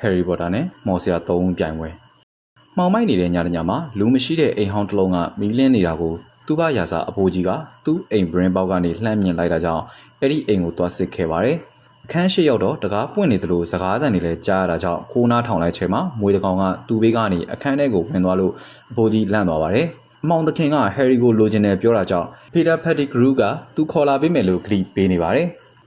Harry Potter နဲ့မော်ဆရာ3ဦးပြိုင်ပွဲမှောင်မိုက်နေတဲ့ညတညမှာလူမရှိတဲ့အိမ်ဟောင်းတစ်လုံးကမီးလင်းနေတာကိုသူ့ဘာရာစာအဖိုးကြီးကသူ့အိမ် brain ပေါက်ကနေလှမ်းမြင်လိုက်တာကြောင့်အဲ့ဒီအိမ်ကိုသွားစစ်ခဲ့ပါတယ်အခန်းရှိရောက်တော့တကားပွင့်နေသလိုစကားသံတွေလည်းကြားရတာကြောင့်ခိုးနားထောင်လိုက်ချိန်မှာမွေတကောင်ကသူ့ဘေးကနေအခန်းထဲကိုဝင်သွားလို့အဖိုးကြီးလန့်သွားပါတယ်အမောင်သခင်က Harry ကိုလိုချင်တယ်ပြောတာကြောင့် Peter Pettigrew ကသူခေါ်လာပေးမယ်လို့ကတိပေးနေပါတယ်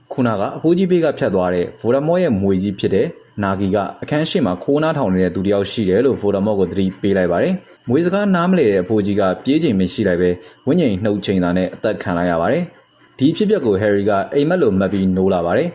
ခုနကအဖိုးကြီးဘေးကဖြတ်သွားတဲ့ Voldemort ရဲ့မွေကြီးဖြစ်တဲ့နာဂီကအခန်းရှိမှာခိုးနားထောင်နေတဲ့သူတယောက်ရှိတယ်လို့ Voldemort ကိုသတိပေးလိုက်ပါတယ်မွေစကားနားမလည်တဲ့အဖိုးကြီးကပြေးချိန်မရှိလိုက်ပဲဝိညာဉ်နှုတ်ချိန်တာနဲ့အသက်ခံလိုက်ရပါတယ်ဒီဖြစ်ပျက်ကို Harry ကအိမ်မက်လိုမှတ်ပြီးနိုးလာပါတယ်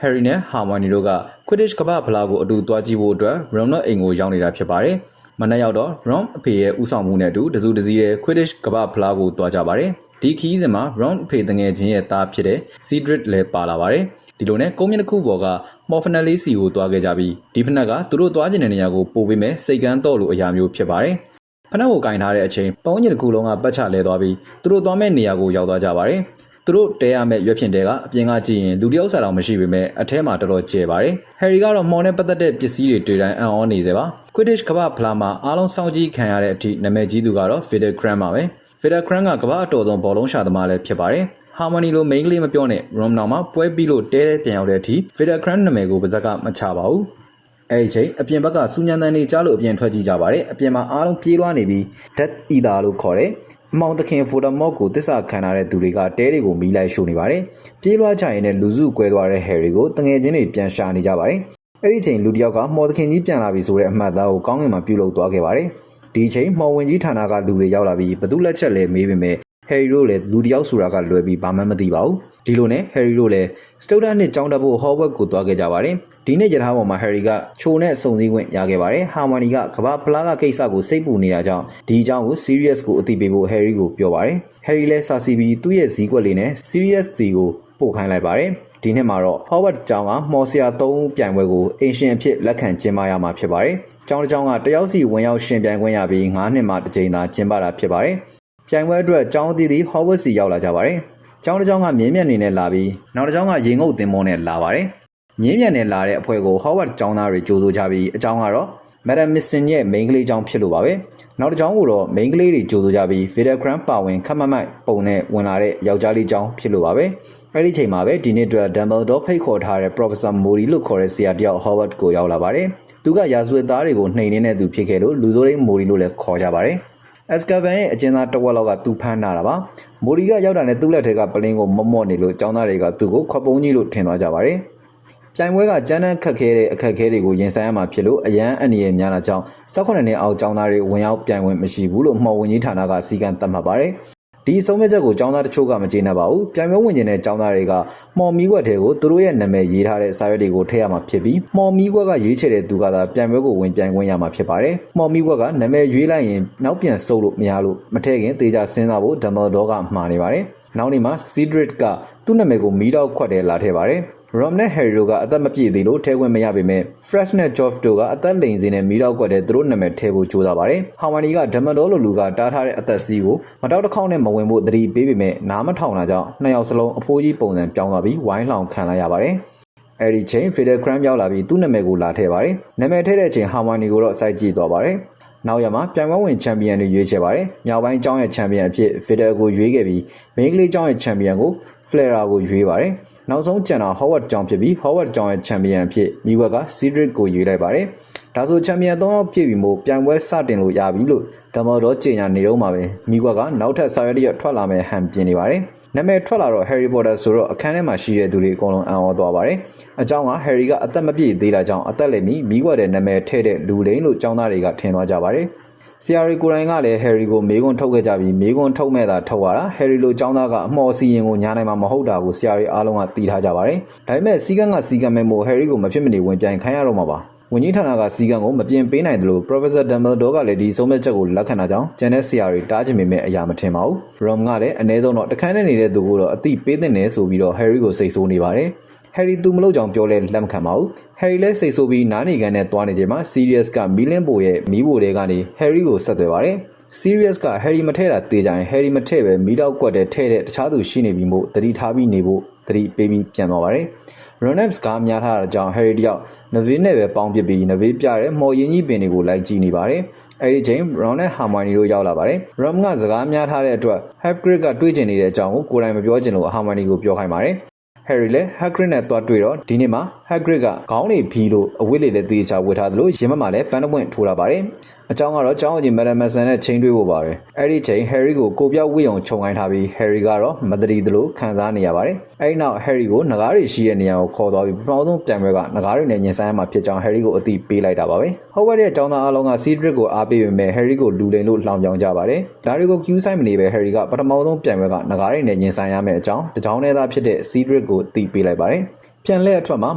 Harry နဲ့ Hermione တို့က Quidditch ကမ္ဘာဖလားကိုအတူတွားကြည့်ဖို့အတွက် Ron ရဲ့အိမ်ကိုရောက်နေတာဖြစ်ပါတယ်မနက်ရောက်တော့ Ron အဖေရဲ့ဦးဆောင်မှုနဲ့အတူတစုတစည်းရဲ့ Quidditch ကမ္ဘာဖလားကိုတွားကြပါတယ်ဒီခီးစဉ်မှာ Ron အဖေတငယ်ချင်းရဲ့သားဖြစ်တဲ့ Cedric လည်းပါလာပါတယ်ဒီလိုနဲ့ကုန်းမြင့်တစ်ခုပေါ်က Morphinal လေးစီကိုတွားခဲ့ကြပြီးဒီဖနက်ကသူတို့တွားကျင်တဲ့နေရာကိုပို့ပေးမယ်စိတ်ကန်းတော့လို့အရာမျိုးဖြစ်ပါတယ်ဖနက်ကိုကင်ထားတဲ့အချိန်ပေါင်းညတစ်ခုလုံးကပတ်ချလဲသွားပြီးသူတို့သွားမဲ့နေရာကိုရောက်သွားကြပါတယ်သူတို့တဲရမဲ့ရွက်ဖြင့်တဲကအပြင်ကကြည့်ရင်လူတယောက်စာတော့မရှိပေမဲ့အထဲမှာတော်တော်ကျယ်ပါတယ်။ Harry ကတော့မော်နဲ့ပတ်သက်တဲ့ပစ္စည်းတွေတွေ့တိုင်းအံ့ဩနေစေပါ။ Quidditch ကမ္ဘာဖလားမှာအားလုံးစောင့်ကြည့်ခံရတဲ့အထိနာမည်ကြီးသူကတော့ Fidel Cram ပါပဲ။ Fidel Cram ကကမ္ဘာအတော်ဆုံးဘောလုံးရှာသမားလည်းဖြစ်ပါတယ်။ Harmony လိုမိန်းကလေးမပြောနဲ့ Ron နောင်မှာပွဲပြီးလို့တဲပြန်ရောက်တဲ့အထိ Fidel Cram နာမည်ကိုပါဇက်ကမချပါဘူး။အဲ့ဒီချိန်အပြင်ဘက်ကစူညံတန်တွေကြားလို့အပြင်ထွက်ကြည့်ကြပါတယ်။အပြင်မှာအားလုံးပြေးလွှားနေပြီး Death Eater လို့ခေါ်တယ်။အမောင်သခင် Voldemort ကိုတစ္ဆာခံထားတဲ့သူတွေကတဲတွေကိုမီးလိုက်ရှို့နေပါတယ်။ပြေးလွှားကြရင်လည်းလူစုကွဲသွားတဲ့ Harry ကိုတငယ်ချင်းတွေပြန်ရှာနေကြပါတယ်။အဲ့ဒီချိန်လူတယောက်ကမော်သခင်ကြီးပြန်လာပြီဆိုတဲ့အမှတ်အသားကိုကောင်းကင်မှာပြုတ်လုသွားခဲ့ပါတယ်။ဒီချိန်မော်ဝင်ကြီးဌာနကလူတွေရောက်လာပြီးဘသူလက်ချက်လဲမေးပေမဲ့ Harry တို့လည်းလူတယောက်ဆိုတာကလွယ်ပြီးဘာမှမသိပါဘူး။ဒီလိုနဲ့ Harry တို့လည်း Stutter နှစ်ကျောင်းတက်ဖို့ Hogwarts ကိုသွားခဲ့ကြပါတယ်။ဒီနေ့ရထားပေါ်မှာ Harry ကချိုနဲ့စုံစည်းခွင့်ရခဲ့ပါတယ်။ Hermione ကကမ္ဘာဖလားကကိစ္စကိုစိတ်ပူနေတာကြောင့်ဒီအကြောင်းကို Sirius ကိုအသိပေးဖို့ Harry ကိုပြောပါတယ်။ Harry လည်းစာစီပြီးသူ့ရဲ့ဇီးကွက်လေးနဲ့ Sirius စီကိုပို့ခိုင်းလိုက်ပါတယ်။ဒီနှစ်မှာတော့ Hogwarts ကျောင်းကမော်ဆရာ3ဦးပြိုင်ပွဲကိုအင်ရှင်အဖြစ်လက်ခံကျင်းပရမှာဖြစ်ပါတယ်။ကျောင်းတစ်ကျောင်းကတယောက်စီဝင်ရောက်ရှင်ပြိုင်ခွင့်ရပြီး9နှစ်မှတစ်ကြိမ်သာကျင်းပတာဖြစ်ပါတယ်။ပြိုင်ပွဲအတွက်ကျောင်းအသီးသီး Hogwarts စီရောက်လာကြပါတယ်။ကျောင်းတစ်ကျောင်းကမြင်းမြတ်နေနဲ့လာပြီးနောက်တစ်ကျောင်းကရေငုပ်သင်္ဘောနဲ့လာပါတယ်။မြင်းမြတ်နဲ့လာတဲ့အဖွဲ့ကို Hogwarts ကျောင်းသားတွေကြိုးဆိုကြပြီးအကြောင်းကတော့ Madam Missing ရဲ့မိန်းကလေးကျောင်းဖြစ်လို့ပါပဲ။နောက်တစ်ကျောင်းကိုတော့မိန်းကလေးတွေကြိုးဆိုကြပြီး Fidel Cram ပါဝင်ခက်မမိုက်ပုံနဲ့ဝင်လာတဲ့ယောက်ျားလေးကျောင်းဖြစ်လို့ပါပဲ။အဲ့ဒီချိန်မှာပဲဒီနေ့အတွက် Dumbledore ဖိတ်ခေါ်ထားတဲ့ Professor Mori လို့ခေါ်တဲ့ဆရာတယောက် Hogwarts ကိုရောက်လာပါတယ်။သူကရာဇဝတ်သားတွေကိုနှိမ်နေတဲ့သူဖြစ်ခဲ့လို့လူဆိုးလေး Mori လို့လည်းခေါ်ကြပါတယ်။ Azkaban ရဲ့အကျဉ်းသားတစ်ဝက်လောက်ကသူဖမ်းထားတာပါ။မိုရီကရောက်တာနဲ့သူ့လက်ထဲကပလင်းကိုမော့နေလို့ကျောင်းသားတွေကသူ့ကိုခွက်ပုံးကြီးလို့ထင်သွားကြပါတယ်။ပြိုင်ပွဲကကျန်းတန်းခက်ခဲတဲ့အခက်အခဲတွေကိုရင်ဆိုင်ရမှာဖြစ်လို့အရန်အန္တရာယ်များတာကြောင့်18နှစ်အောက်ကျောင်းသားတွေဝင်ရောက်ပြိုင်ခွင့်မရှိဘူးလို့မှော်ဝင်ကြီးဌာနကစီကံသတ်မှတ်ပါတယ်။ဒီအဆုံးဖြတ်ချက်ကိုကျောင်းသားတချို့ကမကျေနပ်ပါဘူး။ပြိုင်ပွဲဝင်နေတဲ့ကျောင်းသားတွေကမှော်မီးခွက်ထဲကိုသူတို့ရဲ့နာမည်ရေးထားတဲ့စာရွက်တွေကိုထည့်ရမှာဖြစ်ပြီးမှော်မီးခွက်ကရွေးချယ်တဲ့သူကသာပြိုင်ပွဲကိုဝင်ပြိုင်ခွင့်ရမှာဖြစ်ပါတယ်။မှော်မီးခွက်ကနာမည်ရွေးလိုက်ရင်နောက်ပြန်ဆုပ်လို့မရလို့မထည့်ခင်သေချာစဉ်းစားဖို့ Dumbledore ကမှာနေပါတယ်။နောက်နေ့မှာ Cedric ကသူ့နာမည်ကိုမီးတောက်ခွက်ထဲလာထည့်ပါတယ်။ Ron နဲ့ Harry တို့ကအသက်မပြည့်သေးလို့ထည့်ခွင့်မရပေမဲ့ Fred နဲ့ George တို့ကအသက်လိမ်စင်းနဲ့မီးတောက်ခွက်ထဲသူတို့နာမည်ထည့်ဖို့ကြိုးစားပါတယ်။ Hermione က Dumbledore လိုလူကတားထားတဲ့အသက်စီးကိုမတောက်တစ်ခေါက်နဲ့မဝင်ဖို့သတိပေးပေမဲ့နားမထောင်တာကြောင့်နှစ်ယောက်စလုံးအဖိုးကြီးပုံစံပြောင်းသွားပြီးဝိုင်းလောင်ခံလိုက်ရပါတယ်။အဲဒီချိန် Fidel Cram ရောက်လာပြီးသူ့နာမည်ကိုလာထည့်ပါတယ်။နာမည်ထည့်တဲ့အချိန် Hermione ကိုတော့စိုက်ကြည့်သွားပါတယ်။နောက်ရမှာပြိုင်ပွဲဝင်ချန်ပီယံတွေရွေးချယ်ပါတယ်။မြောက်ပိုင်းကျောင်းရဲ့ချန်ပီယံအဖြစ် Fidel ကိုရွေးခဲ့ပြီးမိန်းကလေးကျောင်းရဲ့ချန်ပီယံကို Fleur ကိုရွေးပါတယ်။နောက်ဆုံးကျန်တာ Hogwarts ကျောင်းဖြစ်ပြီး Hogwarts ကျောင်းရဲ့ချန်ပီယံအဖြစ်မိဘက Cedric ကိုရွေးလိုက်ပါတယ်။ဒါဆိုချန်ပီယံ3ယောက်ပြည့်ပြီမို့ပြိုင်ပွဲစတင်လို့ရပြီလို့ Dumbledore ကြေညာနေတော့မှာပဲမိဘကနောက်ထပ်စာရွက်တရွက်ထွက်လာမယ်ဟန်ပြင်နေပါတယ်။နာမည်ထွက်လာတော့ Harry Potter ဆိုတော့အခန်းထဲမှာရှိတဲ့သူတွေအကုန်လုံးအံ့ဩသွားပါတယ်။အကြောင်းက Harry ကအသက်မပြည့်သေးတာကြောင့်အသက်လည်းမိခွက်တဲ့နာမည်ထည့်တဲ့လူလိမ့်လို့ကျောင်းသားတွေကထင်သွားကြပါတယ်။ဆရာတွေကိုယ်တိုင်ကလည်း Harry ကိုမေးခွန်းထုတ်ခဲ့ကြပြီးမေးခွန်းထုတ်မဲ့တာထုတ်ရတာ Harry လိုကျောင်းသားကအမော်စီရင်ကိုညာနိုင်မှာမဟုတ်တာကိုဆရာတွေအားလုံးကသိထားကြပါတယ်။ဒါပေမဲ့စီကံကစီကံမဲ့မို့ Harry ကိုမဖြစ်မနေဝင်ပြိုင်ခိုင်းရတော့မှာပါ။ဝင်ကြီးဌာနကစီကံကိုမပြင်ပေးနိုင်တယ်လို့ Professor Dumbledore ကလည်းဒီဆုံးဖြတ်ချက်ကိုလက်ခံတာကြောင့်ကျန်တဲ့ဆရာတွေတားချင်ပေမဲ့အရာမထင်ပါဘူး။ Ron ကလည်းအနည်းဆုံးတော့တခန်းနဲ့နေတဲ့သူကိုတော့အသိပေးတဲ့နယ်ဆိုပြီးတော့ Harry ကိုစိတ်ဆိုးနေပါတယ်။ Harry သူမလို့ကြောင်ပြောလဲလက်မခံပါဘူး။ Harry လည်းစိတ်ဆိုးပြီးနားနေကန်နဲ့သွားနေချိန်မှာ Sirius ကမီလင်းဘိုရဲ့မီးဘိုတွေကနေ Harry ကိုဆက်သွယ်ပါတယ်။ Sirius က Harry မထဲတာတေးကြရင် Harry မထဲပဲမီးတောက်ကွက်တဲ့ထဲတဲ့တခြားသူရှိနေပြီမို့သတိထားပြီးနေဖို့သတိပေးပြီးပြန်သွားပါတယ်။ Ron စကားများထားတာကြောင့် Harry တယောက် Neville နဲ့ပဲပေါင်းပစ်ပြီး Neville ပြတဲ့မော်ရင်းကြီးပင်တွေကိုလိုက်ကြည့်နေပါတယ်။အဲဒီချိန် Ron နဲ့ Hermione တို့ရောက်လာပါတယ်။ Ron ကစကားများထားတဲ့အတွက် Hagrid ကတွေးကျင်နေတဲ့အကြောင်းကိုကိုယ်တိုင်မပြောချင်လို့ Hermione ကိုပြောခိုင်းပါတယ်။ Harry လည်း Hagrid နဲ့တွားတွေ့တော့ဒီနေ့မှာ Hagrid ကခေါင်းလေးဖီးလို့အဝတ်လေးလည်းတေချာဝတ်ထားသလိုရင်မမှာလည်းပန်းတစ်ပွင့်ထိုးထားပါတယ်။အကြောင်းကတော့ကျောင်းအကြီး Madam Mason နဲ့ချင်းတွေ့ဖို့ပါပဲ။အဲ့ဒီချိန် Harry ကိုကိုပြောက်ဝိယုံခြုံခိုင်းထားပြီး Harry ကတော့မတရီသလိုခံစားနေရပါတယ်။အဲ့ဒီနောက် Harry ကိုငကားတွေရှိတဲ့နေရာကိုခေါ်သွားပြီးပထမဆုံးပြန်ပွဲကငကားတွေနဲ့ညင်ဆိုင်ရမှာဖြစ်ကြောင်း Harry ကိုအသိပေးလိုက်တာပါပဲ။ Hogwarts ရဲ့ကျောင်းသားအားလုံးက Cedric ကိုအားပေးပေမဲ့ Harry ကိုလူလိမ်လို့လှောင်ပြောင်ကြပါတယ်။ဒါတွေကို Q ဆိုင်မနေပဲ Harry ကပထမဆုံးပြန်ပွဲကငကားတွေနဲ့ညင်ဆိုင်ရမယ့်အကြောင်းတကြောင်ထဲသားဖြစ်တဲ့ Cedric ကိုအသိပေးလိုက်ပါတယ်။ပြန်လဲအထွက်မှာ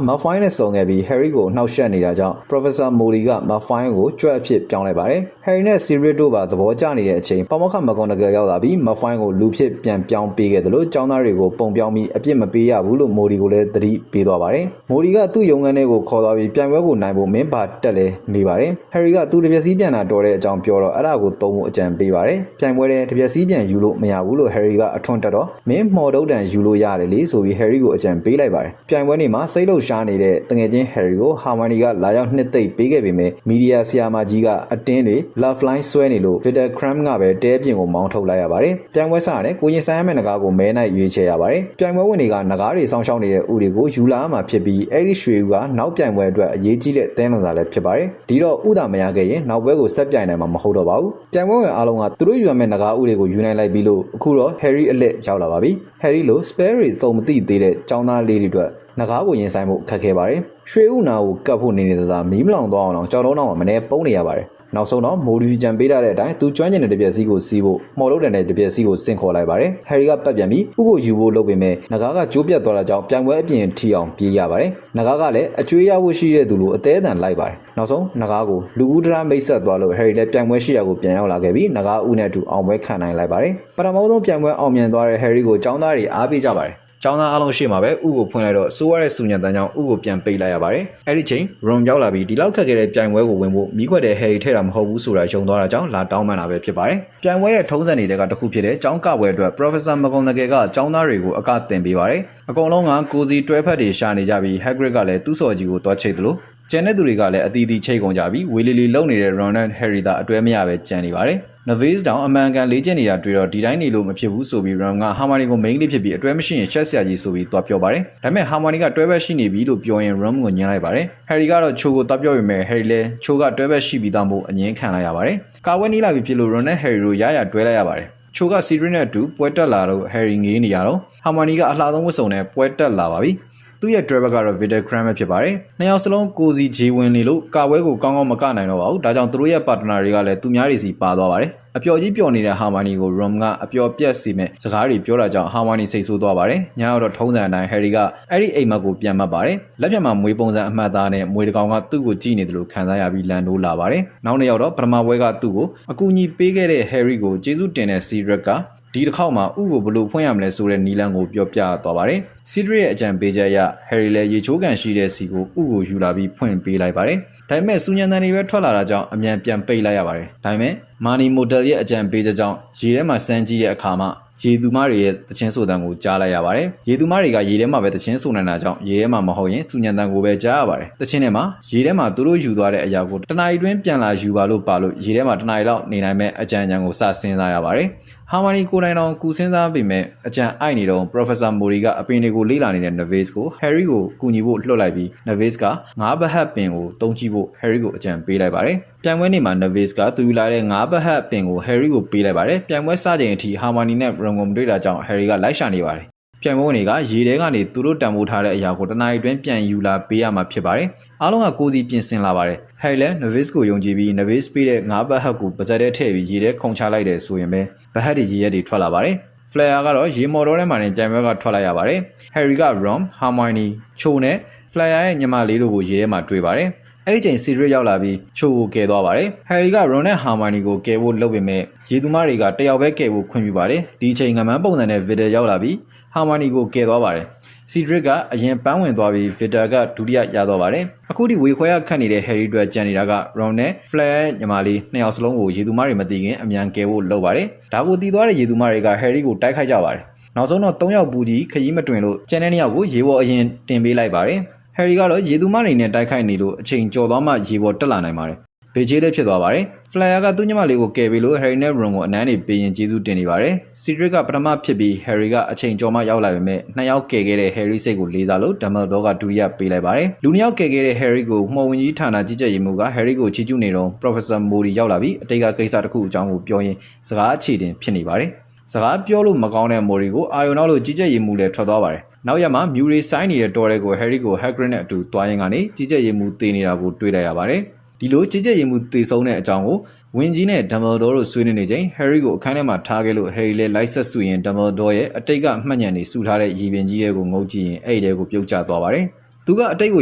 Malfoy နဲ့စုံခဲ့ပြီး Harry ကိုနှောက်ယှက်နေတာကြောင့် Professor Moody က Malfoy ကိုကြွက်အဖြစ်ပြောင်းလိုက်ပါတယ်။ Harry နဲ့ Cedric တို့ပါသဘောကျနေတဲ့အချိန်ပေါမောက္ခ McGonagall ရောက်လာပြီး Malfoy ကိုလူဖြစ်ပြန်ပြောင်းပေးခဲ့တယ်လို့ကျောင်းသားတွေကိုပုံပြောင်းပြီးအပြစ်မပေးရဘူးလို့ Moody ကိုလည်းသတိပေးသွားပါတယ်။ Moody ကသူ့ရုံးခန်းထဲကိုခေါ်သွားပြီးပြန်ပွဲကိုနိုင်ဖို့မင်းပါတက်လဲမေးပါတယ်။ Harry ကသူတပြက်စီးပြန်တာတော်တဲ့အကြောင်းပြောတော့အဲ့ဒါကိုသုံးဖို့အကြံပေးပါတယ်။ပြန်ပွဲတဲ့တပြက်စီးပြန်ယူလို့မရဘူးလို့ Harry ကအထွန်းတက်တော့မင်းမော်တုတ်တန်ယူလို့ရတယ်လေဆိုပြီး Harry ကိုအကြံပေးလိုက်ပါတယ်။ပြန်ပွဲနေမှာစိတ်လှုပ်ရှားနေတဲ့တငယ်ချင်း Harry ကို Hermione ကလာရောက်နှစ်သိမ့်ပေးခဲ့ပေမဲ့မီဒီယာဆရာမကြီးကအတင်းတွေ Love Line ဆွဲနေလို့ Peter Cram ကပဲတဲပြင်ကိုမောင်းထုတ်လိုက်ရပါတယ်။ပြန်ပွဲစရတယ်ကိုရင်ဆိုင်ရမယ့်နဂါးကိုမဲနိုင်ရွေးချယ်ရပါတယ်။ပြန်ပွဲဝင်တွေကနဂါးတွေစောင်းရှောင်းနေတဲ့ဥတွေကိုယူလာမှဖြစ်ပြီးအဲ့ဒီရွှေဦးကနောက်ပြန်ပွဲအတွက်အရေးကြီးတဲ့တဲလွန်စာလည်းဖြစ်ပါတယ်။ဒီတော့ဥသာမရခဲ့ရင်နောက်ပွဲကိုဆက်ပြိုင်နိုင်မှာမဟုတ်တော့ပါဘူး။ပြန်ပွဲဝင်အားလုံးကသူတို့ယူရမယ့်နဂါးဥတွေကိုယူနိုင်လိုက်ပြီးလို့အခုတော့ Harry အလက်ရောက်လာပါပြီ။ Harry လို spare race သုံးမသိသေးတဲ့ចောင်းသားလေးတွေအတွက်နဂါးကိုရင်ဆိုင်ဖို့ခက်ခဲပါတယ်။ရွှေဥနာကိုကတ်ဖို့နေနေတာမီးမလောင်သွားအောင်ကြောက်လုံးတော့မနေပုံးနေရပါတယ်။နောက်ဆုံးတော့မိုဒီဂျန်ပေးထားတဲ့အတိုင်းသူကျွမ်းကျင်တဲ့တပြက်စီးကိုစီးဖို့မော်လို့တဲ့တပြက်စီးကိုဆင့်ခေါ်လိုက်ပါတယ်။ Harry ကပတ်ပြန်ပြီးဥကိုယူဖို့လုပ်ပေမဲ့နဂါးကကြိုးပြတ်သွားတာကြောင့်ပြန်ပွဲအပြင်ထီအောင်ပြေးရပါတယ်။နဂါးကလည်းအကျွေးရဖို့ရှိတဲ့သူလိုအသေးအံလိုက်ပါတယ်။နောက်ဆုံးနဂါးကိုလူဦးတရာမိတ်ဆက်သွားလို့ Harry လည်းပြန်ပွဲရှိရာကိုပြန်ရောက်လာခဲ့ပြီးနဂါးဦးနဲ့အတူအောင်ပွဲခံနိုင်လိုက်ပါတယ်။ပထမဆုံးပြန်ပွဲအောင်မြင်သွားတဲ့ Harry ကိုចောင်းသားတွေအားပေးကြပါတယ်။ကျောင်းသားအားလုံးရှေ့မှာပဲဥကိုဖွင့်လိုက်တော့စိုးရတဲ့စုညံတန်းကြောင့်ဥကိုပြန်ပိတ်လိုက်ရပါတယ်။အဲ့ဒီချိန် Ron ရောက်လာပြီးဒီလောက်ခက်ခဲတဲ့ပြိုင်ပွဲကိုဝင်ဖို့မိခွက်တဲ့ Harry ထဲတာမဟုတ်ဘူးဆိုတာယုံသွားတာကြောင့်လာတောင်းပန်တာပဲဖြစ်ပါတယ်။ပြိုင်ပွဲရဲ့ထုံးစံတွေကတစ်ခုဖြစ်တဲ့ကျောင်းကပွဲအတွက် Professor McGonagall ကကျောင်းသားတွေကိုအကတင်ပေးပါတယ်။အကုန်လုံးကကိုစီတွဲဖက်တွေရှာနေကြပြီး Hagrid ကလည်းသူ့စော်ကြီးကိုတွားချိတ်သလိုကျန်တဲ့သူတွေကလည်းအတီးတီးချိတ်ကုန်ကြပြီးဝေလီလီလုံနေတဲ့ Ron နဲ့ Harry သာအတွဲမရပဲကြံနေပါတယ်။ Neville တောင်အမှန်ကန်လေ့ကျင့်နေတာတွေ့တော့ဒီတိုင်းနေလို့မဖြစ်ဘူးဆိုပြီး Ron က Hermione ကို main လေးဖြစ်ပြီးအတွဲမရှိရင်ရှက်ဆရာကြီးဆိုပြီးတွားပြောပါတယ်။ဒါပေမဲ့ Hermione ကတွဲဘက်ရှိနေပြီလို့ပြောရင် Ron ကိုညှင်းလိုက်ပါတယ်။ Harry ကတော့ချိုကိုတွားပြောပေမဲ့ Harry လည်းချိုကတွဲဘက်ရှိပြီးသားမို့အငင်းခံလိုက်ရပါတယ်။ကာဝဲနီးလာပြီဖြစ်လို့ Ron နဲ့ Harry တို့ရရတွဲလိုက်ရပါတယ်။ချိုက Cedric နဲ့အတူပွဲတက်လာတော့ Harry ငေးနေရတော့ Hermione ကအလှဆုံးဝတ်စုံနဲ့ပွဲတက်လာပါပြီ။သူ့ရဲ့ driver ကတော့ Peter Cram ပဲဖြစ်ပါတယ်။နှစ်ယောက်စလုံးကိုစီဂျေဝင်နေလို့ကာပွဲကိုကောင်းကောင်းမကနိုင်တော့ပါဘူး။ဒါကြောင့်သူတို့ရဲ့ partner တွေကလည်းသူများတွေစီပါသွားပါတယ်။အပျော်ကြီးပျော်နေတဲ့ Hermione ကို Ron ကအပျော်ပြက်စီမဲ့စကားတွေပြောတာကြောင့် Hermione စိတ်ဆိုးသွားပါတယ်။ညတော့ထုံးစံအတိုင်း Harry ကအဲ့ဒီအိမ်မက်ကိုပြန်မှတ်ပါတယ်။လက်ပြမှာမွေးပုံစံအမှတ်သားနဲ့မွေတကောင်ကသူ့ကိုကြည့်နေတယ်လို့ခံစားရပြီးလန်တိုးလာပါတယ်။နောက်တစ်ယောက်တော့ပထမပွဲကသူ့ကိုအကူအညီပေးခဲ့တဲ့ Harry ကိုကျေးဇူးတင်တဲ့ Cedric ကဒီတစ်ခေါက်မှာဥကိုဘလို့ဖွင့်ရမလဲဆိုတဲ့နီလန်ကိုပြောပြသွားပါတယ်။ Cedric ရဲ့အကြံပေးချက်အရ Harry လည်းရေချိုးကန်ရှိတဲ့စီကိုဥကိုယူလာပြီးဖွင့်ပေးလိုက်ပါတယ်။ဒါပေမဲ့စူညံတန်တွေပဲထွက်လာတာကြောင့်အမြန်ပြန်ပိတ်လိုက်ရပါတယ်။ဒါပေမဲ့မာနီမိုတယ်ရဲ့အကြံပေးချက်ကြောင့်ရေထဲမှာစမ်းကြည့်တဲ့အခါမှာရေသူမတွေရဲ့တခြင်းဆိုတန်ကိုကြားလိုက်ရပါတယ်။ရေသူမတွေကရေထဲမှာပဲတခြင်းဆိုနေတာကြောင့်ရေထဲမှာမဟုတ်ရင်စူညံတန်ကိုပဲကြားရပါတယ်။တခြင်းထဲမှာရေထဲမှာသူတို့ယူသွားတဲ့အရာကိုတနားရီတွင်းပြန်လာယူပါလို့ရေထဲမှာတနားရီလောက်နေနိုင်မဲ့အကြံဉာဏ်ကိုစစဉ်းစားရပါတယ်။ Hermione ကိုနိုင်တော်ကူစဉ်းစားပေမဲ့အကြံအိုက်နေတော့ Professor Moody ကအပင်တွေကိုလေ့လာနေတဲ့ Neville ကို Harry ကိုကူညီဖို့လွှတ်လိုက်ပြီး Neville ကငါးဘဟတ်ပင်ကိုတုံးကြည့်ဖို့ Harry ကိုအကြံပေးလိုက်ပါတယ်။ပြန်ပွဲနေ့မှာ Neville ကသူယူလာတဲ့ငါးဘဟတ်ပင်ကို Harry ကိုပေးလိုက်ပါတယ်။ပြန်ပွဲစချိန်အထိ Hermione နဲ့ Ron ကိုမတွေ့တာကြောင့် Harry ကလိုက်ရှာနေပါတယ်။ပြန်ပွဲဝင်တွေကရေထဲကနေသူတို့တန်ဖိုးထားတဲ့အရာကိုတနားရီတွင်းပြန်ယူလာပေးရမှာဖြစ်ပါတယ်။အားလုံးကကိုစီပြင်ဆင်လာပါတယ်။ Harry လည်း Neville ကိုယုံကြည်ပြီး Neville ပေးတဲ့ငါးဘဟတ်ကိုပါဇက်ထဲထည့်ပြီးရေထဲခုန်ချလိုက်တယ်ဆိုရင်ပဲဘဟတ်တွေရေရက်တွေထွက်လာပါတယ်။ Fleur ကတော့ရေမော်တော်ထဲမှာနေပြန်ပွဲကထွက်လိုက်ရပါတယ်။ Harry က Ron, Hermione, Cho နဲ့ Fleur ရဲ့ညီမလေးတို့ကိုရေထဲမှာတွေ့ပါတယ်။အဲ့ဒီချိန် Cedric ရောက်လာပြီး Cho ကိုကယ်သွားပါတယ်။ Harry က Ron နဲ့ Hermione ကိုကယ်ဖို့လုပ်ပေမဲ့ရေသူမတွေကတယောက်ပဲကယ်ဖို့ခွင့်ပြုပါတယ်။ဒီချိန်ငမန်းပုံစံနဲ့ Victor ရောက်လာပြီး Hermione ကိုကယ်သွားပါတယ်။ Cedric ကအရင်ပန်းဝင်သွားပြီး Victor ကဒုတိယရသွားပါတယ်။အခုဒီဝေခွဲရခတ်နေတဲ့ Harry အတွက်ကြံနေတာက Ron နဲ့ Fleur ရဲ့ညီမလေးနှစ်ယောက်စလုံးကိုရေသူမတွေမသိခင်အမြန်ကယ်ဖို့လုပ်ပါတယ်။ဒါကိုတည်သွားတဲ့ရေသူမတွေက Harry ကိုတိုက်ခိုက်ကြပါတယ် နောက်ဆုံးတော့3ယောက်ပူကြီးခရီးမတွင်လို့ကျန်တဲ့2ယောက်ကိုရေပေါ်အရင်တင်ပေးလိုက်ပါတယ်ဟယ်ရီကတော့ရေသူမအနေနဲ့တိုက်ခိုက်နေလို့အချိန်ကျော်သွားမှရေပေါ်တက်လာနိုင်ပါတယ်ဘေချေးလည်းဖြစ်သွားပါတယ်ဖလိုင်ယာကသူ့ညီမလေးကိုကယ်ပေးလို့ဟယ်ရီနဲ့ရွန်ကိုအနမ်းနေပေးရင်ကျေးဇူးတင်နေပါတယ်စီဒရစ်ကပထမဖြစ်ပြီးဟယ်ရီကအချိန်ကျော်မှရောက်လာပေမဲ့2ယောက်ကယ်ခဲ့တဲ့ဟယ်ရီစိတ်ကိုလေးစားလို့ဒမ်ဘယ်ဒေါကဒုတိယပေးလိုက်ပါတယ်လူ2ယောက်ကယ်ခဲ့တဲ့ဟယ်ရီကိုမှော်ဝင်ကြီးဌာနကြီးကြပ်ရေးမှူးကဟယ်ရီကိုချီးကျူးနေတော့ Professor Mori ရောက်လာပြီးအတိတ်ကကိစ္စတစ်ခုအကြောင်းကိုပြောရင်းစကားအခြေတင်ဖြစ်နေပါတယ်စကားပြောလို့မကောင်းတဲ့ Mori ကိုအာယုံနောက်လို့ကြီးကြပ်ရေးမှူးလည်းထွက်သွားပါတယ်နောက်ရက်မှာမြူရီဆိုင်နေတဲ့တော်ရဲကိုဟယ်ရီကိုဟက်ဂရစ်နဲ့အတူတွားရင်းကနေကြီးကြပ်ရေးမှူးတေးနေတာကိုတွေ့လိုက်ရပါတယ်ဒီလိုကြီးကြပ်ရေးမှူးတေဆုံးတဲ့အကြောင်းကိုဝင်းကြီးနဲ့ဒမ်ဘယ်ဒေါတို့ဆွေးနွေးနေချိန်ဟယ်ရီကိုအခန်းထဲမှာထားခဲ့လို့ဟယ်ရီလည်းလိုက်ဆက်ဆူရင်ဒမ်ဘယ်ဒေါရဲ့အတိတ်ကမှတ်ညံနေစူထားတဲ့ရေပင်ကြီးရဲ့ကိုငုံကြည့်ရင်အဲ့ဒီတဲကိုပြုတ်ကျသွားပါတယ်သူကအတိတ်ကို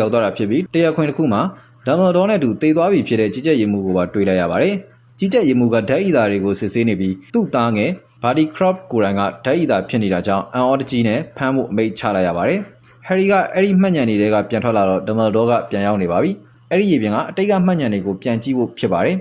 ရောက်သွားတာဖြစ်ပြီးတရားခွင်တစ်ခုမှာဒမ်ဘယ်ဒေါနဲ့အတူတေသွားပြီဖြစ်တဲ့ကြီးကြပ်ရေးမှူးကိုပါတွေ့လိုက်ရပါတယ်ကြီးကြပ်ရေးမှူးကဓာတ်ဤသားတွေကိုစစ်ဆေးနေပြီးသူ့သားငယ်ဘာဒီခရော့ကိုရိုင်းကဓာတ်ဤသားဖြစ်နေတာကြောင့်အန်အော်တကြီးနဲ့ဖမ်းဖို့အမိန့်ချလိုက်ရပါတယ်ဟယ်ရီကအဲ့ဒီမှတ်ညံတွေကပြန်ထွက်လာတော့ဒမ်ဘယ်ဒေါကပြန်ရောက်နေပါပြီအဲ့ဒီရေပြင်ကအတိတ်ကမှတ်ညံတွေကိုပြန်ကြည့်ဖို့ဖြစ်ပါတယ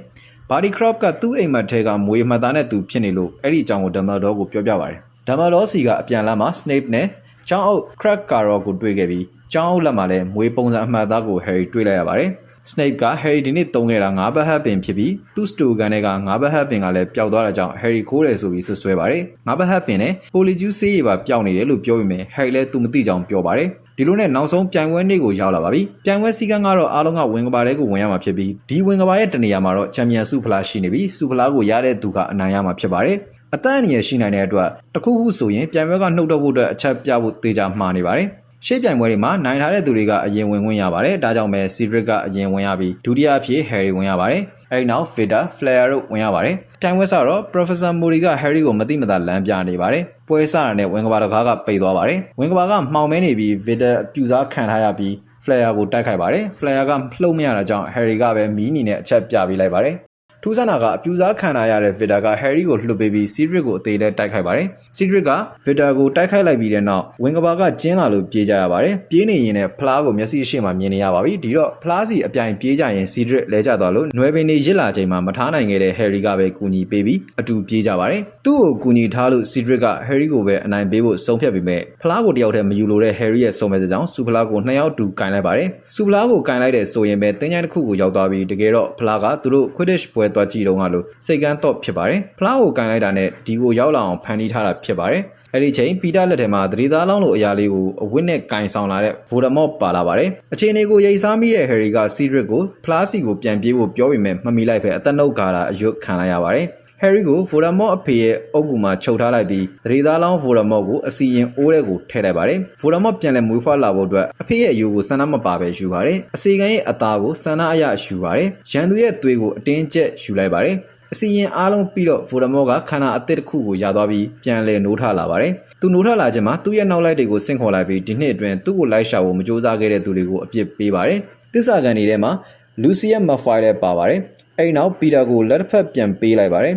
်ဘာဒီခရော့ကသူ့အိမ်မက်ထဲကမွေမှတ်သားနဲ့သူဖြစ်နေလို့အဲ့ဒီအကြောင်းကိုဒမ်ဘယ်ဒေါကိုပြောပြပါတယ်ဒမ်ဘယ်ဒေါစီကအပြန်လမ်းမှာစနေပ်နဲ့ကျောင်းအုပ်ခရက်ကာရောကိုတွေ့ခဲ့ပြီးကျောင်းအုပ်လက်မှာလည်းမွေပုံစံအမှတ်သားကိုဟယ်ရီတွေ့လိုက်ရပါတယ်စနေပ်ကဟယ်ရီဒီနေ့တုံးခဲ့တာ9ဘတ်ဟပ်ပင်ဖြစ်ပြီးသူ့စတိုကန်တွေက9ဘတ်ဟပ်ပင်ကလည်းပျောက်သွားတာကြောင့်ဟယ်ရီခိုးတယ်ဆိုပြီးဆွဆွဲပါတယ်9ဘတ်ဟပ်ပင်နဲ့ပိုလီဂျူးဆေးရည်ပါပျောက်နေတယ်လို့ပြောပေမဲ့ဟယ်ရီလည်းသူမသိကြောင်ပြောပါတယ်ဒီလိုနဲ့နောက်ဆုံးပြိုင်ပွဲနေ့ကိုရောက်လာပါပြီပြိုင်ပွဲစည်းကမ်းကတော့အားလုံးကဝင်ကဘာတဲကိုဝင်ရမှာဖြစ်ပြီးဒီဝင်ကဘာရဲ့တနေရာမှာတော့ချန်ပီယံဆုဖလားရှိနေပြီးဆုဖလားကိုရတဲ့သူကအနိုင်ရမှာဖြစ်ပါတယ်အသက်အန္တရာယ်ရှိနိုင်တဲ့အတွက်တခုခုဆိုရင်ပြိုင်ပွဲကနှုတ်တော့ဖို့အတွက်အချက်ပြဖို့တေချာမှားနေပါတယ်ရှေ့ပြိုင်ပွဲတွေမှာနိုင်ထားတဲ့သူတွေကအရင်ဝင်ခွင့်ရပါတယ်ဒါကြောင့်ပဲစီဒရစ်ကအရင်ဝင်ရပြီးဒုတိယအဖြစ်ဟယ်ရီဝင်ရပါတယ်အဲဒီနောက်ဗီတာဖလက်ယာတို့ဝင်ရပါတယ်ပြိုင်ပွဲစတော့ Professor Mori ကဟယ်ရီကိုမတိမတာလမ်းပြနေပါတယ်ပွဲစတာနဲ့ဝင်ကဘာတကားကပိတ်သွားပါတယ်ဝင်ကဘာကမှောင်မဲနေပြီးဗီတာပြူစားခံထားရပြီးဖလက်ယာကိုတိုက်ခိုက်ပါတယ်ဖလက်ယာကလှုပ်မရတာကြောင့်ဟယ်ရီကပဲမီးနီနဲ့အချက်ပြပေးလိုက်ပါတယ်ထူးဆန်းတာကအပြူစားခံရတဲ့ဗီတာကဟယ်ရီကိုလှုပ်ပေးပြီးစီဒရစ်ကိုအသေးနဲ့တိုက်ခိုက်ပါတယ်စီဒရစ်ကဗီတာကိုတိုက်ခိုက်လိုက်ပြီးတဲ့နောက်ဝင်ကဘာကကျင်းလာလို့ပြေးကြရပါတယ်ပြေးနေရင်လည်းဖလားကိုမျက်စိအရှိမှမြင်နေရပါပြီဒီတော့ဖလားစီအပြိုင်ပြေးကြရင်စီဒရစ်လဲကျသွားလို့နွယ်ပင်တွေရစ်လာချိန်မှာမထားနိုင်ခဲ့တဲ့ဟယ်ရီကပဲကူညီပေးပြီးအတူပြေးကြပါတယ်သူ့ကိုကူညီထားလို့စီဒရစ်ကဟယ်ရီကိုပဲအနိုင်ပေးဖို့ဆုံးဖြတ်ပြီးမဲ့ဖလားကိုတယောက်တည်းမယူလို့တဲ့ဟယ်ရီရဲ့ဆုံးဖြတ်ချက်ကြောင့်စူဖလားကို2ယောက်တူကင်လိုက်ပါတယ်စူဖလားကိုကင်လိုက်တဲ့ဆိုရင်ပဲတင်းချိုင်းတစ်ခုကိုရောက်သွားပြီးတကယ်တော့ဖလားကသူတို့ Quidditch ပွဲသွားကြည့်တော့ကလို့စိတ်ကန်းတော့ဖြစ်ပါတယ်ဖလားကိုကန်လိုက်တာနဲ့ဒီကိုရောက်လာအောင်ဖန်တီးထားတာဖြစ်ပါတယ်အဲ့ဒီချိန်ပီတာလက်ထဲမှာသတိသားလောင်းလိုအရာလေးကိုအဝတ်နဲ့ကင်ဆောင်လာတဲ့ဗိုဒမော့ပါလာပါတယ်အခြေအနေကိုရိတ်စားမိတဲ့ဟယ်ရီကစီဒရစ်ကိုဖလားစီကိုပြန်ပြေးဖို့ပြောပေမဲ့မမီလိုက်ပဲအသက်နှုတ်ကာတာအယွတ်ခံလိုက်ရပါတယ်ဟယ်ရီကိုဗိုဒမော့အဖေရဲ့အုပ်ကူမှာချုပ်ထားလိုက်ပြီးသတိသားလောင်းဗိုဒမော့ကိုအစီရင်အိုးထဲကိုထည့်လိုက်ပါတယ်ဗိုဒမော့ပြန်လဲမွေးဖွားလာဖို့အတွက်အဖေရဲ့အယူကိုဆန္ဒမပါပဲယူပါတယ်အစီကန်ရဲ့အသားကိုဆန္ဒအရယူပါတယ်ရန်သူရဲ့သွေးကိုအတင်းကျပ်ယူလိုက်ပါတယ်အစီရင်အားလုံးပြီးတော့ဗိုဒမော့ကခန္ဓာအသစ်တစ်ခုကိုရသွားပြီးပြန်လဲနိုးထလာပါတယ်သူနိုးထလာခြင်းမှာသူ့ရဲ့နောက်လိုက်တွေကိုဆင့်ခေါ်လိုက်ပြီးဒီနှစ်အတွင်းသူ့ကိုလိုက်ရှာဖို့မကြိုးစားခဲ့တဲ့သူတွေကိုအပြစ်ပေးပါတယ်သစ္စာခံတွေထဲမှာလူစီယက်မဖိုင်လည်းပါပါတယ်အဲဒီနောက်ပီတာကိုလက်တစ်ဖက်ပြန်ပေးလိုက်ပါတယ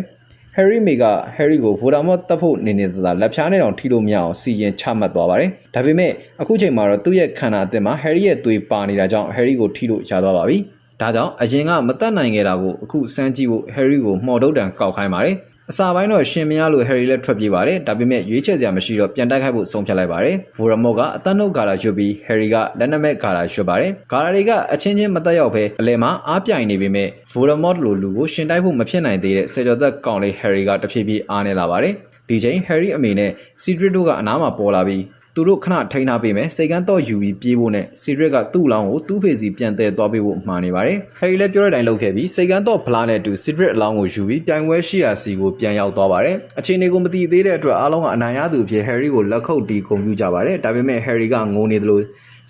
်ဟယ်ရီမေကဟယ်ရီကိုဗိုဒမော့တပ်ဖို့နေနေတာလက်ဖြားနဲ့တောင်ထိလို့မရအောင်စီရင်ချမှတ်သွားပါတယ်ဒါပေမဲ့အခုချိန်မှာတော့သူ့ရဲ့ခန္ဓာအသစ်မှာဟယ်ရီရဲ့သွေးပါနေတာကြောင့်ဟယ်ရီကိုထိလို့ရသွားပါပြီဒါကြောင့်အရင်ကမတတ်နိုင်ခဲ့တာကိုအခုစမ်းကြည့်ဖို့ဟယ်ရီကိုမှော်ထုတ်တံကောက်ခိုင်းပါတယ်အစာပိုင်းတော့ရှင်မရလို့ဟယ်ရီလည်းထွက်ပြေးပါတယ်ဒါပေမဲ့ရွေးချယ်စရာမရှိတော့ပြန်တိုက်ခိုက်ဖို့ဆုံးဖြတ်လိုက်ပါတယ်ဗိုဒမော့ကအသက်နှုတ်ဂါလာရွတ်ပြီးဟယ်ရီကလက်နက်မဲ့ဂါလာရွတ်ပါတယ်ဂါလာတွေကအချင်းချင်းမတက်ရောက်ပဲအလဲမှာအားပြိုင်နေပေမဲ့ဗိုဒမော့လိုလူကိုရှင်တိုက်ဖို့မဖြစ်နိုင်သေးတဲ့ဆယ်ကျော်သက်ကောင်လေးဟယ်ရီကတဖြည်းဖြည်းအားနေလာပါတယ်ဒီချိန်ဟယ်ရီအမေနဲ့စီဒရစ်တို့ကအနားမှာပေါ်လာပြီးသူတို့ခဏထိန်းထားပေးမယ်စိတ်ကန်းတော့ယူပြီးပြေးဖို့နဲ့စီဒရစ်ကသူ့လောင်းကိုသူ့ဖေစီပြန်တဲသွားပေးဖို့မှားနေပါတယ်ဟယ်ရီလည်းပြောတဲ့အတိုင်းလုပ်ခဲ့ပြီးစိတ်ကန်းတော့ဖလားနဲ့အတူစီဒရစ်အလောင်းကိုယူပြီးပြိုင်ပွဲရှိရာစီကိုပြန်ရောက်သွားပါတယ်အခြေအနေကိုမသိသေးတဲ့အတွက်အားလုံးကအနိုင်ရသူအဖြစ်ဟယ်ရီကိုလက်ခုပ်တီးဂုဏ်ပြုကြပါတယ်ဒါပေမဲ့ဟယ်ရီကငိုနေသလိ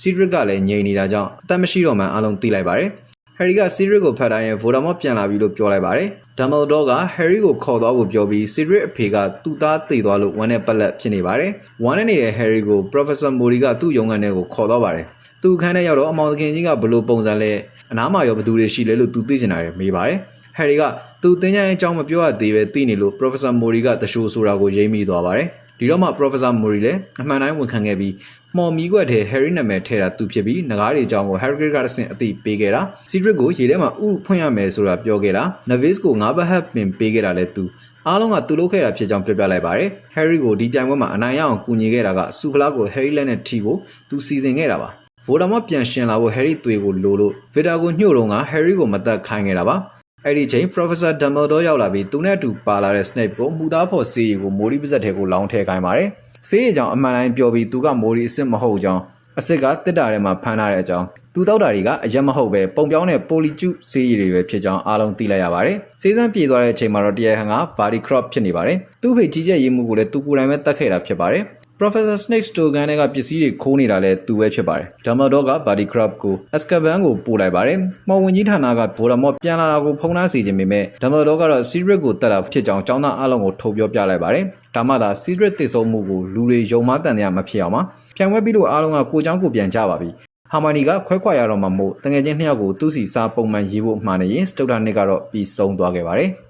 ုစီဒရစ်ကလည်းငြိမ်နေတာကြောင့်အသက်မရှိတော့မှအားလုံးသိလိုက်ပါတယ်ဟယ်ရီကစီဒရစ်ကိုဖတ်တိုင်းရဲ့ဗိုဒမော့ပြန်လာပြီလို့ပြောလိုက်ပါတယ်ဒမ်ဘယ်ဒေါကဟယ်ရီကိုခေါ်သွားဖို့ပြောပြီးစီဒရစ်အဖေကသူ့သားသေသွားလို့ဝမ်းနဲ့ပက်လက်ဖြစ်နေပါတယ်ဝမ်းနဲ့နေတဲ့ဟယ်ရီကို Professor Mori ကသူ့ရုံးခန်းထဲကိုခေါ်သွားပါတယ်သူ့ခန်းထဲရောက်တော့အမောင်သခင်ကြီးကဘလို့ပုံစံလဲအနားမှာရောဘသူတွေရှိလဲလို့သူသိချင်တာရမေးပါတယ်ဟယ်ရီကသူသင်ချိုင်းအကြောင်းမပြောရသေးပဲသိနေလို့ Professor Mori ကတရှိုးဆိုတာကိုရိပ်မိသွားပါတယ်ဒီတော့မှ Professor Mori လည်းအမှန်တိုင်းဝန်ခံခဲ့ပြီးမော်မီကွက်ထဲ Harry နာမည်ထည့်တာသူဖြစ်ပြီးငကားတွေအကြောင်းကို Harry ကတဆင့်အသိပေးခဲ့တာ Cedric ကိုရေထဲမှာဥဖွင့်ရမယ်ဆိုတာပြောခဲ့တာ Navis ကို9ဘတ်ဟပ်ပင်ပေးခဲ့တာလည်းသူ အားလုံးကသူလုပ်ခဲ့တာဖြစ်ကြောင်းပြောပြလိုက်ပါတယ်။ Harry ကိုဒီပြိုင်ပွဲမှာအနိုင်ရအောင်ကူညီခဲ့တာကစူဖလားကို Harry လက်နဲ့ထိဖို့သူစီစဉ်ခဲ့တာပါ။ Voldemort ပြန်ရှင်လာဖို့ Harry သွေးကိုလိုလို့ Victor ကိုညှို့တော့က Harry ကိုမသက်ခိုင်းခဲ့တာပါ။အဲ့ဒီချိန် Professor Dumbledore ရောက်လာပြီးသူနဲ့အတူပါလာတဲ့ Snape ကိုမှုသားဖို့ဆေးရီကိုမိုရီပါဇက်ထဲကိုလောင်းထည့်ခိုင်းပါတယ်။ဆေးရီကြောင့်အမှန်တိုင်းပြောပြီးသူကမိုရီအစ်စ်မဟုတ်ကြောင်းအစ်စ်ကတစ်တာထဲမှာဖမ်းထားတဲ့အကြောင်းသူတောက်တာတွေကအရက်မဟုတ်ပဲပုံပြောင်းတဲ့ပိုလီကျုဆေးရည်တွေပဲဖြစ်ကြောင်းအားလုံးသိလိုက်ရပါတယ်။ဆေးစမ်းပြေသွားတဲ့အချိန်မှာတော့တရားဟန်က Barty Crouch ဖြစ်နေပါတယ်။သူ့ဖေကြီးကျက်ရေးမှုကိုလည်းသူကိုယ်တိုင်ပဲတတ်ခဲ့တာဖြစ်ပါတယ်။ Professor Snape စတိုကန်ကပစ္စည်းတွေခိုးနေတာလည်းသူပဲဖြစ်ပါတယ်။ Dumbledore က Barty Crouch ကို Azkaban ကိုပို့လိုက်ပါတယ်။မော်ဝင်ကြီးဌာနက Voldemort ပြန်လာတာကိုဖုံးနှားစေခြင်းပေမဲ့ Dumbledore ကတော့ Cedric ကိုတတ်တာဖြစ်ကြောင်းကျောင်းသားအားလုံးကိုထုတ်ပြောပြလိုက်ပါတယ်။ဒါမှသာ Cedric တည်ဆုံမှုကိုလူတွေယုံမှားတန်တရားမဖြစ်အောင်ပါ။ပြန်ဝဲပြီးလို့အားလုံးကကိုเจ้าကိုပြန်ကြပါပြီ။ Hermione ကခွဲခွာရတော့မှမို့တငယ်ချင်းနှစ်ယောက်ကိုသူ့စီစာပုံမှန်ရေးဖို့မှားနေရင် Stutter နှစ်ကတော့ပြီးဆုံးသွားခဲ့ပါတယ်။